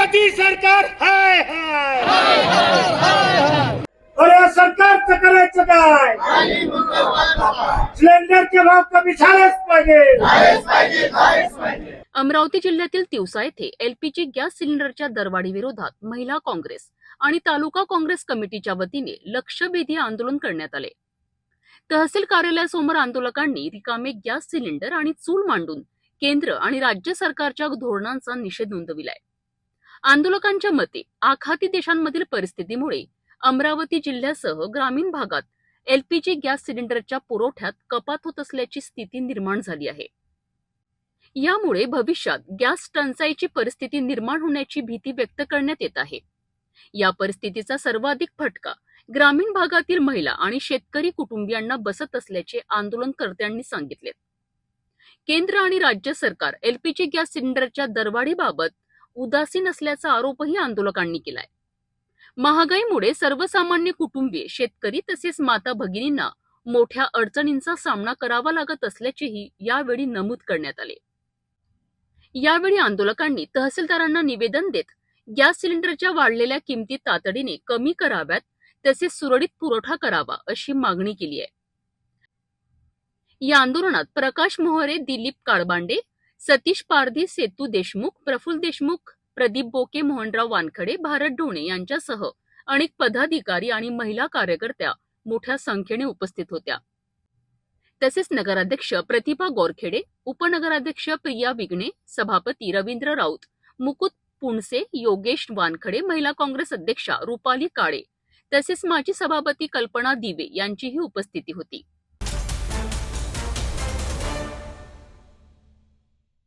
मोदी सरकार हाय हाय अरे या सरकारचं करायचं काय? सिलेंडरचे भाव कमी झालेच पाहिजे. अमरावती जिल्ह्यातील तिवसा येथे एलपीजी गॅस सिलेंडरच्या दरवाढी विरोधात महिला काँग्रेस आणि तालुका काँग्रेस कमिटीच्या वतीने लक्षवेधी आंदोलन करण्यात आले. तहसील कार्यालयासमोर आंदोलकांनी रिकामे गॅस सिलेंडर आणि चूल मांडून केंद्र आणि राज्य सरकारच्या धोरणांचा निषेध नोंदविलाय. आंदोलकांच्या मते आखाती देशांमधील परिस्थितीमुळे अमरावती जिल्ह्यासह ग्रामीण भागात एलपीजी गॅस सिलेंडरच्या पुरवठ्यात कपात होत असल्याची स्थिती निर्माण झाली आहे. यामुळे भविष्यात गॅस टंचाईची परिस्थिती निर्माण होण्याची भीती व्यक्त करण्यात येत आहे. या परिस्थितीचा सर्वाधिक फटका ग्रामीण भागातील महिला आणि शेतकरी कुटुंबियांना बसत असल्याचे आंदोलनकर्त्यांनी सांगितले. केंद्र आणि राज्य सरकार एलपीजी गॅस सिलेंडरच्या दरवाढीबाबत उदासीन असल्याचा आरोपही आंदोलकांनी केलाय. महागाईमुळे सर्वसामान्य कुटुंबीय, शेतकरी तसेच माता भगिनींना मोठ्या अडचणींचा सामना करावा लागत असल्याचेही यावेळी नमूद करण्यात आले. यावेळी आंदोलकांनी तहसीलदारांना निवेदन देत गॅस सिलेंडरच्या वाढलेल्या किमती तातडीने कमी कराव्यात तसेच सुरळीत पुरवठा करावा अशी मागणी केली आहे. या आंदोलनात प्रकाश मोहरे, दिलीप काळबांडे, सतीश पारधी, सेतू देशमुख, प्रफुल्ल देशमुख, प्रदीप बोके, मोहनराव वानखडे, भारत डोणे यांच्यासह अनेक पदाधिकारी आणि महिला कार्यकर्त्या मोठ्या संख्येने उपस्थित होत्या. तसेच नगराध्यक्ष प्रतिभा गोरखेडे, उपनगराध्यक्ष प्रिया विगणे, सभापती रवींद्र राऊत, मुकुट पुणसे, योगेश वानखडे, महिला काँग्रेस अध्यक्षा रुपाली काळे तसेच माजी सभापती कल्पना दिवे यांचीही उपस्थिती होती.